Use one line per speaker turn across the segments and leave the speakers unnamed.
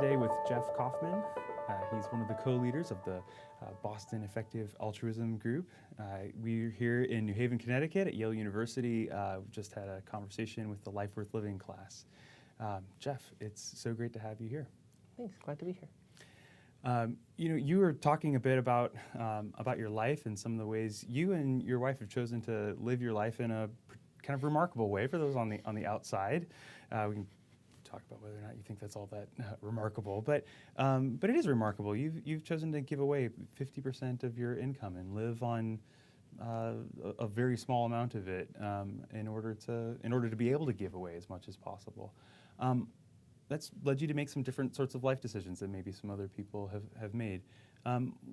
today with Jeff Kaufman. He's one of the co-leaders of the Boston Effective Altruism Group. We're here in New Haven, Connecticut at Yale University. We've just had a conversation with the Life Worth Living class. Jeff, it's so great to have you here.
Thanks, glad to be here.
You were talking a bit about your life and some of the ways you and your wife have chosen to live your life in a kind of remarkable way for those on the outside. We can talk about whether or not you think that's all that remarkable, but it is remarkable. You've chosen to give away 50% of your income and live on a very small amount of it in order to be able to give away as much as possible. That's led you to make some different sorts of life decisions than maybe some other people have made.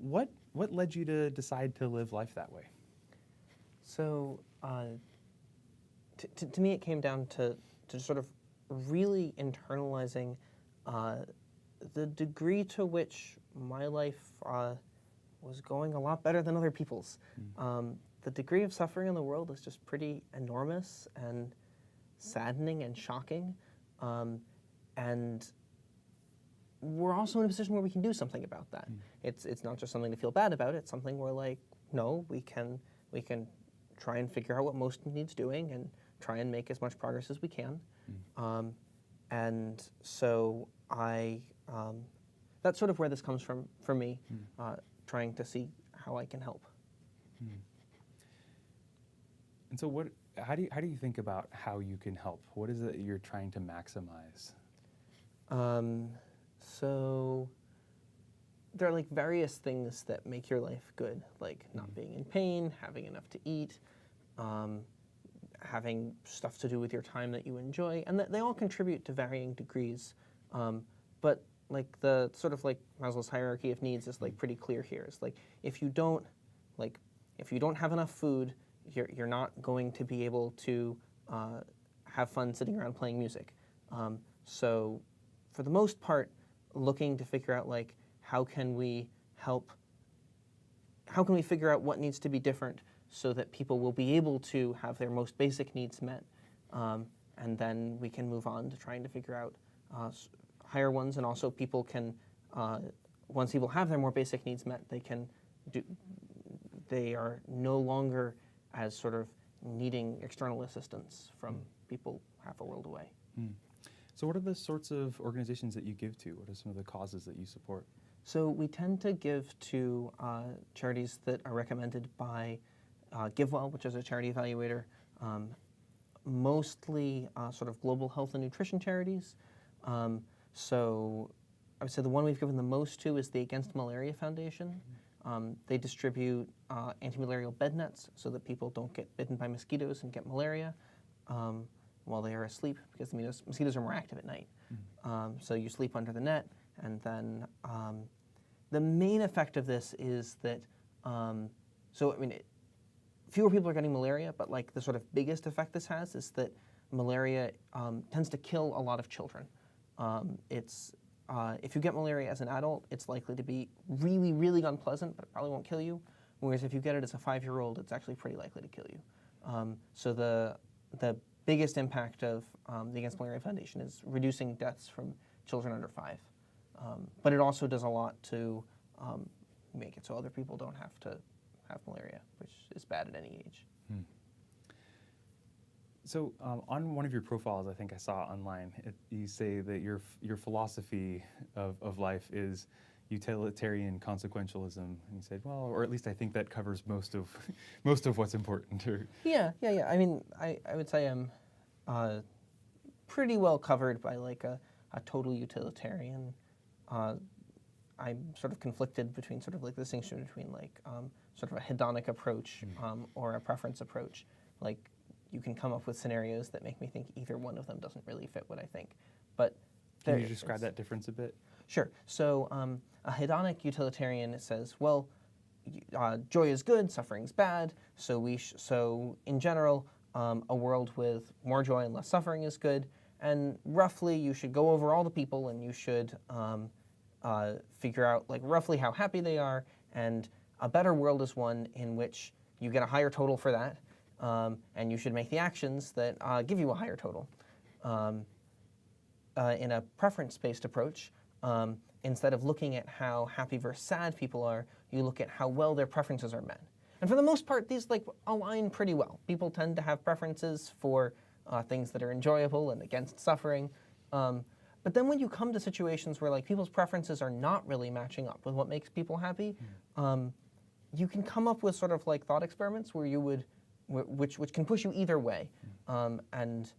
What led you to decide to live life that way?
So, to me, it came down to sort of really internalizing the degree to which my life was going a lot better than other people's. The degree of suffering in the world is just pretty enormous and saddening and shocking. And we're also in a position where we can do something about that. It's not just something to feel bad about. It's something where, like, no, we can try and figure out what most needs doing and try and make as much progress as we can. And so that's sort of where this comes from for me, trying to see how I can help.
And so how do you think about how you can help? What is it you're trying to maximize?
So there are like various things that make your life good, like not being in pain, having enough to eat, having stuff to do with your time that you enjoy, and they all contribute to varying degrees. But like the sort of like Maslow's hierarchy of needs is like pretty clear here. It's like if you don't have enough food, you're not going to be able to have fun sitting around playing music. So for the most part, looking to figure out like how can we figure out what needs to be different so that people will be able to have their most basic needs met, and then we can move on to trying to figure out higher ones. And also people can, once people have their more basic needs met, they are no longer as sort of needing external assistance from people half a world away.
So what are the sorts of organizations that you give to? What are some of the causes that you support?
So we tend to give to charities that are recommended by GiveWell, which is a charity evaluator, mostly sort of global health and nutrition charities. So I would say the one we've given the most to is the Against Malaria Foundation. They distribute anti-malarial bed nets so that people don't get bitten by mosquitoes and get malaria while they are asleep, because the mosquitoes are more active at night. So you sleep under the net, and then the main effect of this is that, fewer people are getting malaria, but like the sort of biggest effect this has is that malaria tends to kill a lot of children. If you get malaria as an adult, it's likely to be really, really unpleasant, but it probably won't kill you. Whereas if you get it as a 5-year-old, it's actually pretty likely to kill you. So the biggest impact of the Against Malaria Foundation is reducing deaths from children under 5. But it also does a lot to make it so other people don't have to have malaria, which is bad at any age.
So on one of your profiles, I think I saw online, you say that your philosophy of life is utilitarian consequentialism. And you said, well, or at least I think that covers most of what's important.
Yeah. I mean, I would say I'm pretty well covered by like a total utilitarian. I'm sort of conflicted between sort of like the distinction between like sort of a hedonic approach or a preference approach. Like you can come up with scenarios that make me think either one of them doesn't really fit what I think. But
can you describe that difference a bit?
Sure. So a hedonic utilitarian says, well, joy is good, suffering is bad. So in general, a world with more joy and less suffering is good. And roughly, you should go over all the people, and you should figure out like roughly how happy they are. And a better world is one in which you get a higher total for that, and you should make the actions that give you a higher total. In a preference-based approach, Instead of looking at how happy versus sad people are, you look at how well their preferences are met. And for the most part, these like align pretty well. People tend to have preferences for things that are enjoyable and against suffering. But then when you come to situations where like people's preferences are not really matching up with what makes people happy, you can come up with sort of like thought experiments where you would, which can push you either way. And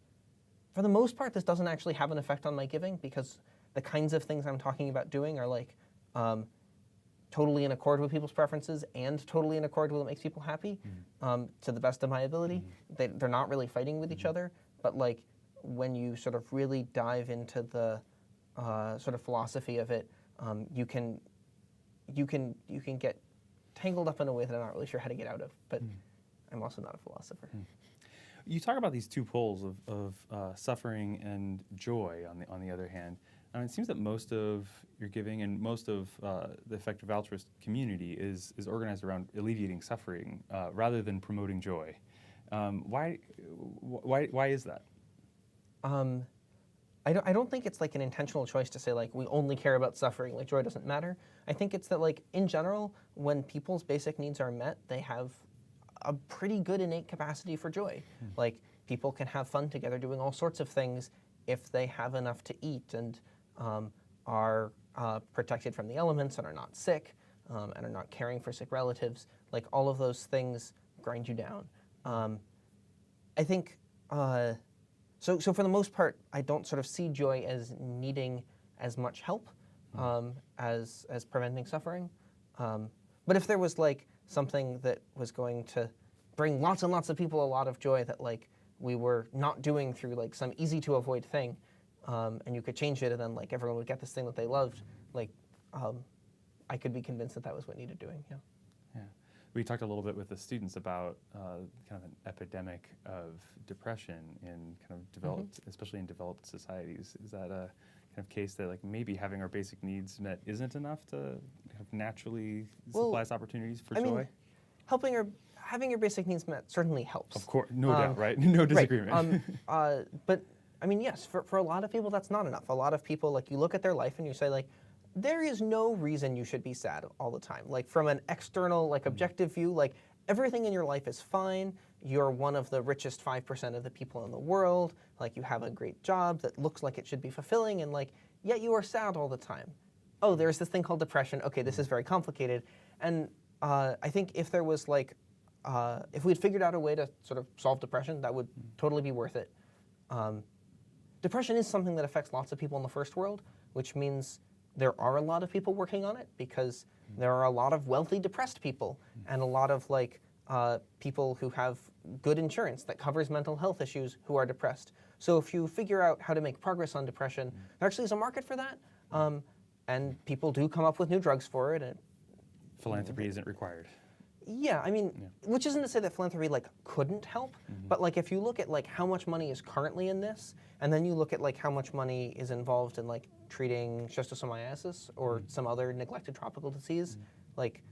for the most part, this doesn't actually have an effect on my giving because the kinds of things I'm talking about doing are like totally in accord with people's preferences and totally in accord with what makes people happy to the best of my ability. They're not really fighting with each other, but like when you sort of really dive into the sort of philosophy of it, you can get tangled up in a way that I'm not really sure how to get out of, but I'm also not a philosopher.
You talk about these two poles of suffering and joy on the other hand. It seems that most of your giving and most of the effective altruist community is organized around alleviating suffering rather than promoting joy. Why is that?
I don't think it's like an intentional choice to say like we only care about suffering, like joy doesn't matter. I think it's that like in general, when people's basic needs are met, they have a pretty good innate capacity for joy. Like people can have fun together doing all sorts of things if they have enough to eat and are protected from the elements and are not sick and are not caring for sick relatives. Like all of those things grind you down. I think, so for the most part, I don't sort of see joy as needing as much help as preventing suffering. But if there was like something that was going to bring lots and lots of people a lot of joy that like we were not doing through like some easy to avoid thing, and you could change it and then like everyone would get this thing that they loved, like I could be convinced that that was what needed doing, yeah.
Yeah. We talked a little bit with the students about kind of an epidemic of depression in kind of developed, especially in developed societies. Is that a kind of case that like maybe having our basic needs met isn't enough to kind of naturally supply us opportunities for joy?
Mean, having your basic needs met certainly helps.
Of course, no doubt, right? No disagreement.
Right. But I mean, yes, for a lot of people that's not enough. A lot of people, like you look at their life and you say like, there is no reason you should be sad all the time. Like from an external, like objective view, like everything in your life is fine. You're one of the richest 5% of the people in the world. Like you have a great job that looks like it should be fulfilling, and like yet you are sad all the time. Oh, there's this thing called depression. Okay, this is very complicated. And I think if there was like, if we'd figured out a way to sort of solve depression, that would totally be worth it. Depression is something that affects lots of people in the first world, which means there are a lot of people working on it because there are a lot of wealthy depressed people and a lot of like people who have good insurance that covers mental health issues who are depressed. So if you figure out how to make progress on depression, there actually is a market for that. And people do come up with new drugs for it. And
Philanthropy isn't required.
yeah, I mean, which isn't to say that philanthropy like couldn't help, but like if you look at like how much money is currently in this, and then you look at like how much money is involved in like treating schistosomiasis or some other neglected tropical disease, like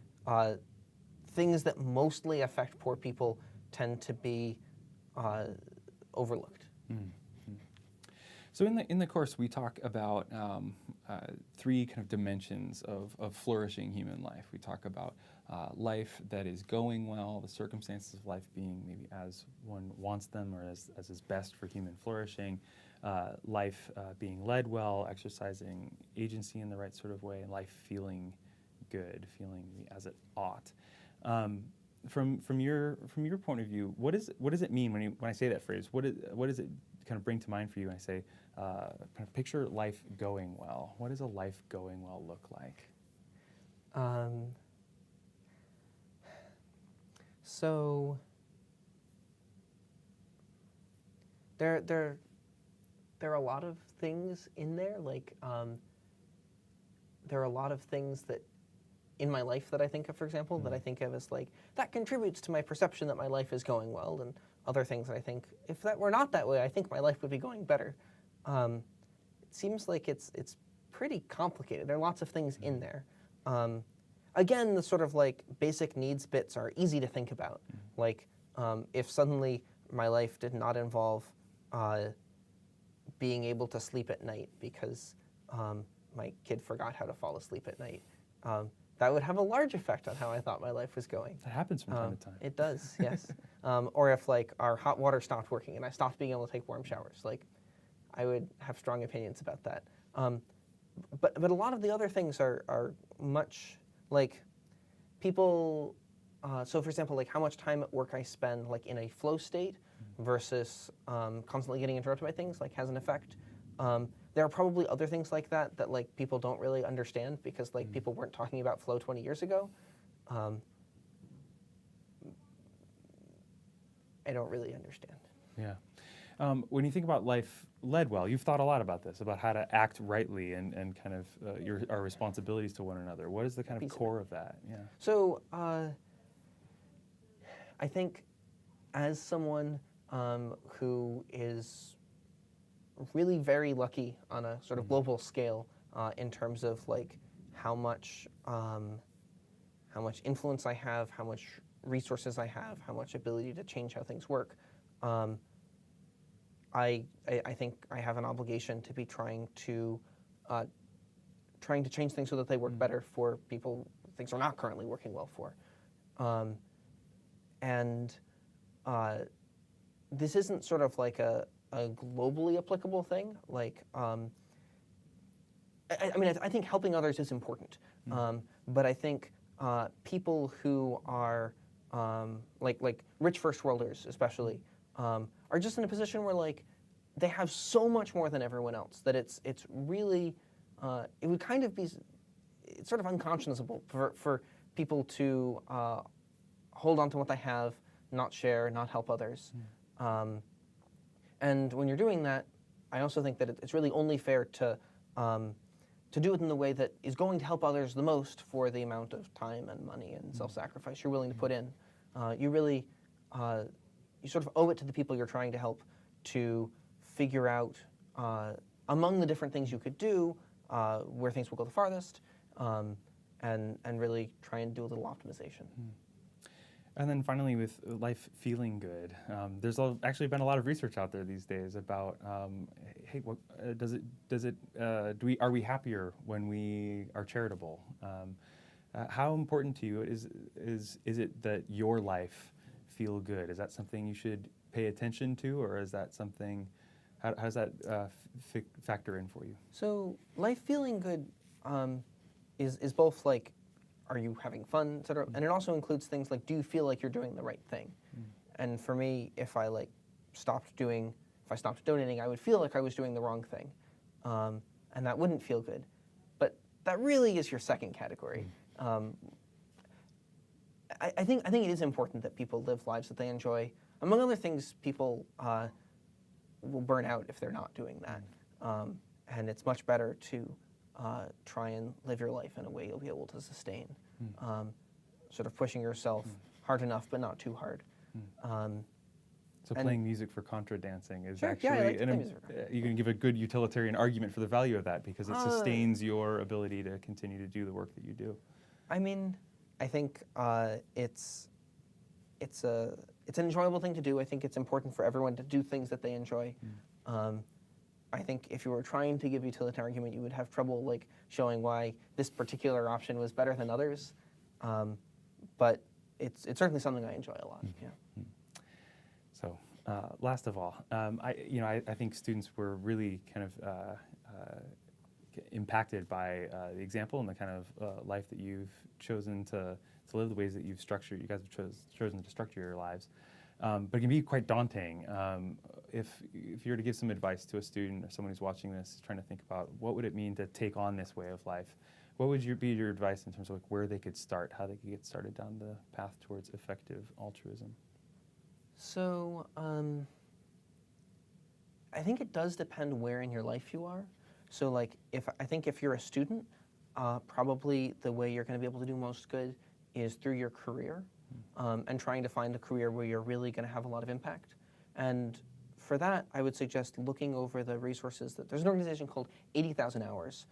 things that mostly affect poor people tend to be overlooked.
So in the course, we talk about three kind of dimensions of flourishing human life. We talk about life that is going well, the circumstances of life being maybe as one wants them or as is best for human flourishing, life being led well, exercising agency in the right sort of way, and life feeling good, feeling as it ought. From your point of view, what does it mean when I say that phrase? What does it kind of bring to mind for you when I say kind of picture life going well? What does a life going well look like?
So there are a lot of things in there. Like there are a lot of things that in my life that I think of, for example, that I think of as like that contributes to my perception that my life is going well, and other things that I think if that were not that way, I think my life would be going better. It seems like it's pretty complicated. There are lots of things in there. Again, the sort of like basic needs bits are easy to think about. Like if suddenly my life did not involve being able to sleep at night because my kid forgot how to fall asleep at night, that would have a large effect on how I thought my life was going.
That happens from time to time.
It does, yes. Or if like our hot water stopped working and I stopped being able to take warm showers, like I would have strong opinions about that. But a lot of the other things are much like people. So for example, like how much time at work I spend like in a flow state versus constantly getting interrupted by things like has an effect. There are probably other things like that like people don't really understand because like people weren't talking about flow 20 years ago. I don't really understand.
Yeah. When you think about life led well, you've thought a lot about this, about how to act rightly and kind of our responsibilities to one another. What is the kind of core of that? Yeah.
So I think as someone who is really very lucky on a sort of global scale in terms of like how much influence I have, how much resources I have, how much ability to change how things work. I think I have an obligation to be trying to change things so that they work better for people things are not currently working well for. This isn't sort of like a globally applicable thing. Like, I think helping others is important, but I think people who are like rich first worlders, especially, are just in a position where like they have so much more than everyone else that it's really it would kind of be it's sort of unconscionable for people to hold on to what they have, not share, not help others. And when you're doing that, I also think that it's really only fair to do it in the way that is going to help others the most for the amount of time and money and self-sacrifice you're willing to put in. You really, you sort of owe it to the people you're trying to help to figure out among the different things you could do where things will go the farthest, and really try and do a little optimization.
And then finally, with life feeling good, there's actually been a lot of research out there these days about, hey, what, are we happier when we are charitable? How important to you is it that your life feel good? Is that something you should pay attention to, or is that something? How does that factor in for you?
So life feeling good is both like, are you having fun, et cetera? And it also includes things like, do you feel like you're doing the right thing? And for me, if I stopped donating, I would feel like I was doing the wrong thing, and that wouldn't feel good. But that really is your second category. I think it is important that people live lives that they enjoy. Among other things, people will burn out if they're not doing that, and it's much better to try and live your life in a way you'll be able to sustain, sort of pushing yourself hard enough but not too hard.
So playing music for contra dancing is
Sure,
actually,
yeah, I like to play music for
you can give a good utilitarian argument for the value of that because it sustains your ability to continue to do the work that you do.
I mean, I think it's an enjoyable thing to do. I think it's important for everyone to do things that they enjoy. I think if you were trying to give a utilitarian argument, you would have trouble showing why this particular option was better than others. But it's certainly something I enjoy a lot. Yeah.
So, last of all, I think students were really kind of impacted by the example and the kind of life that you've chosen to live, the ways that you've structured. You guys have chosen to structure your lives. But it can be quite daunting. If you were to give some advice to a student or someone who's watching this, trying to think about what would it mean to take on this way of life, what would be your advice in terms of where they could start, how they could get started down the path towards effective altruism?
So I think it does depend where in your life you are. So I think if you're a student, probably the way you're going to be able to do most good is through your career. And trying to find a career where you're really going to have a lot of impact. And for that, I would suggest looking over the resources there's an organization called 80,000 Hours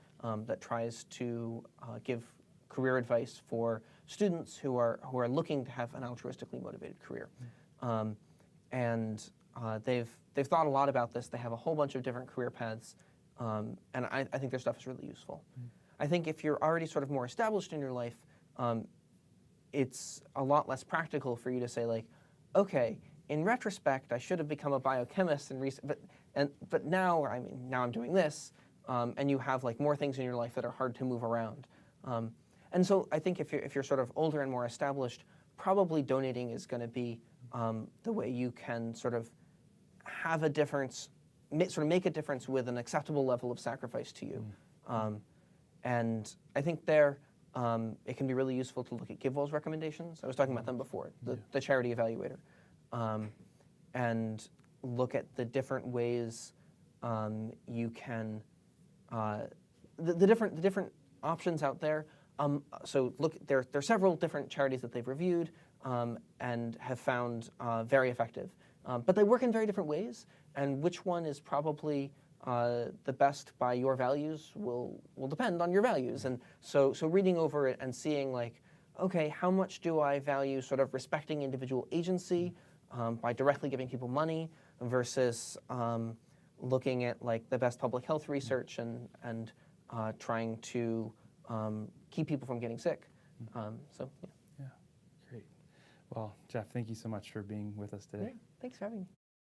that tries to give career advice for students who are looking to have an altruistically motivated career. And they've thought a lot about this. They have a whole bunch of different career paths. And I think their stuff is really useful. I think if you're already sort of more established in your life, it's a lot less practical for you to say like, okay, in retrospect, I should have become a biochemist but now I'm doing this, and you have like more things in your life that are hard to move around. And so I think if you're sort of older and more established, probably donating is going to be the way you can sort of have a difference, sort of make a difference with an acceptable level of sacrifice to you. And I think there, it can be really useful to look at GiveWell's recommendations. I was talking about them before, the charity evaluator, and look at the different ways you can, the different options out there. So look, there are several different charities that they've reviewed and have found very effective. But they work in very different ways, and which one is probably the best by your values will depend on your values. And so reading over it and seeing like, okay, how much do I value sort of respecting individual agency by directly giving people money versus looking at like the best public health research and trying to keep people from getting sick. So yeah.
Yeah, great. Well, Jeff, thank you so much for being with us today.
Great. Thanks for having me.